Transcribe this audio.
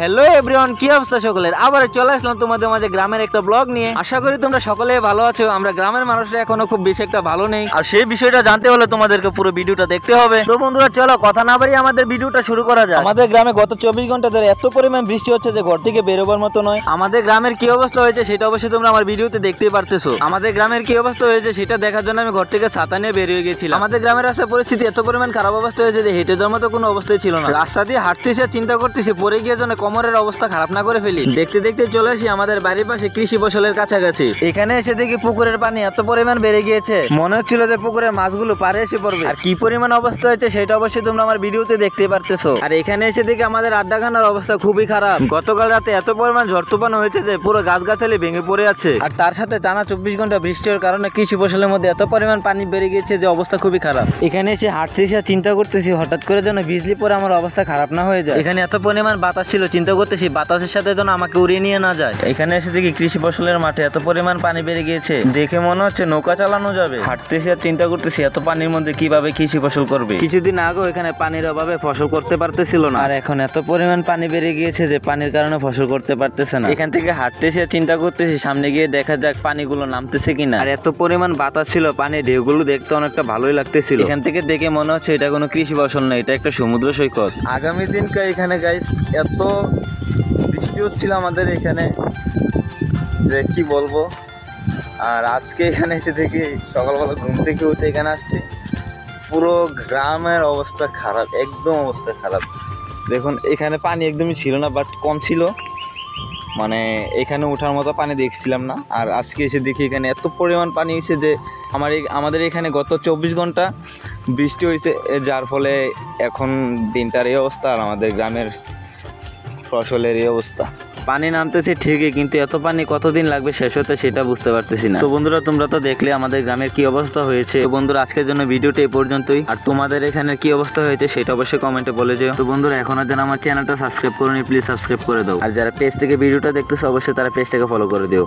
Hello everyone, কি অবস্থা সকলের? আবার চলে আসলাম তোমাদের মাঝে গ্রামের একটা ব্লগ নিয়ে। আশা করি তোমরা সকলে ভালো আছো। আমরা গ্রামের মানুষরা এখনো খুব বেশি একটা ভালো নেই, আর সেই বিষয়টা জানতে হলে তোমাদেরকে পুরো ভিডিওটা দেখতে হবে। তো বন্ধুরা চলো কথা না বাড়িয়ে আমাদের ভিডিওটা শুরু করা যাক। আমাদের গ্রামে গত 24 ঘন্টা ধরে এত পরিমাণ বৃষ্টি হচ্ছে যে ঘর থেকে বেরোবার মতো নয়। আমাদের গ্রামের কি অবস্থা হয়েছে সেটা অবশ্যই তোমরা আমার ভিডিওতে দেখতেই পারতেছো। আমাদের গ্রামের কি অবস্থা হয়েছে সেটা দেখার জন্য আমি ঘর থেকে ছাতা নিয়ে বেরিয়ে গেছিলাম। আমাদের গ্রামের রাস্তার পরিস্থিতি এত পরিমাণ খারাপ অবস্থা হয়েছে যে হেঁটে যাওয়ার মতো কোনো অবস্থাই ছিল না। রাস্তা দিয়ে হাঁটতেছি আর চিন্তা করতেছি পরে গিয়ে যেন কোমরের অবস্থা খারাপ না করে ফেলি। দেখতে দেখতে চলে আসি আমাদের বাড়ির পাশে কৃষি ফসলের কাছাকাছি। এখানে এসে দেখি পুকুরের পানি এত পরিমাণ বেড়ে গিয়েছে, মনে হচ্ছিল যে পুকুরের মাছগুলো পারে এসে পড়বে। আর কি পরিমাণ অবস্থা হয়েছে সেটা অবশ্যই তোমরা আমার ভিডিওতে দেখতে পারতেছো। আর এখানে এসে দেখি আমাদের আড্ডাখানার অবস্থা খুবই খারাপ। গতকাল রাতে এত পরিমাণ ঝড় তুফান হয়েছে যে পুরো গাছগাছালি ভেঙে পড়ে আছে। আর তার সাথে টানা 24 ঘন্টা বৃষ্টির কারণে কৃষি ফসলের মধ্যে এত পরিমাণ পানি বেড়ে গিয়েছে যে অবস্থা খুবই খারাপ। এখানে এসে হাঁটতেছি আর চিন্তা করতেছি হঠাৎ করে যেন বিজলি পরে আমার অবস্থা খারাপ না হয়ে যায়। এখানে এত পরিমাণ বাতাস ছিল, চিন্তা করতেছি বাতাসের সাথে যেন আমাকে উড়িয়ে নিয়ে না যায়। এখানে এসে দেখি কৃষি ফসলের মাঠে এত পরিমাণ পানি বেড়ে গিয়েছে, দেখে মনে হচ্ছে নৌকা চালানো যাবে। হাঁটতেছি আর চিন্তা করতেছি এত পানির মধ্যে কিভাবে কৃষি ফসল করবে। কিছুদিন আগেও এখানে পানির অভাবে ফসল করতে পারতেছিল না, আর এখন এত পরিমাণ পানি বেড়ে গিয়েছে যে পানির কারণে ফসল করতে পারতেছে না। এখান থেকে হাঁটতেছি আর চিন্তা করতেছি সামনে গিয়ে দেখা যাক পানিগুলো নামতেছে কিনা। আর এত পরিমাণ বাতাস ছিল, পানির ঢেউগুলো দেখতে অনেকটা ভালোই লাগতেছিল। এখান থেকে দেখে মনে হচ্ছে এটা কোনো কৃষি ফসল না, এটা একটা সমুদ্র সৈকত। আগামী দিনকে এখানে গাইস এত বৃষ্টি হচ্ছিল আমাদের এখানে যে কি বলবো। আর আজকে এখানে এসে দেখি সকালবেলা ঘুম থেকে উঠে এখানে আসছি, পুরো গ্রামের অবস্থা খারাপ, একদম অবস্থা খারাপ। দেখুন এখানে পানি একদমই ছিল না, বাট কম ছিল, মানে এখানে ওঠার মতো পানি দেখছিলাম না। আর আজকে এসে দেখি এখানে এত পরিমাণ পানি হয়েছে যে আমাদের এখানে গত 24 ঘন্টা বৃষ্টি হয়েছে, যার ফলে এখন দিনটার এই অবস্থা আর আমাদের গ্রামের ফসলের এই অবস্থা। পানি নামতেছে ঠিকই, কিন্তু এত পানি কতদিন লাগবে শেষ হতে সেটা বুঝতে পারতেছি না। তো বন্ধুরা তোমরা তো দেখলে আমাদের গ্রামের কি অবস্থা হয়েছে। তো বন্ধুরা আজকের জন্য ভিডিওটা এই পর্যন্তই। আর তোমাদের এখানে কি অবস্থা হয়েছে সেটা অবশ্যই কমেন্টে বলে যেও। তো বন্ধুরা এখন আর যারা আমার চ্যানেলটা সাবস্ক্রাইব করোনি প্লিজ সাবস্ক্রাইব করে দাও। আর যারা পেজ থেকে ভিডিওটা দেখতেছো অবশ্যই তারা পেজটাকে ফলো করে দিও।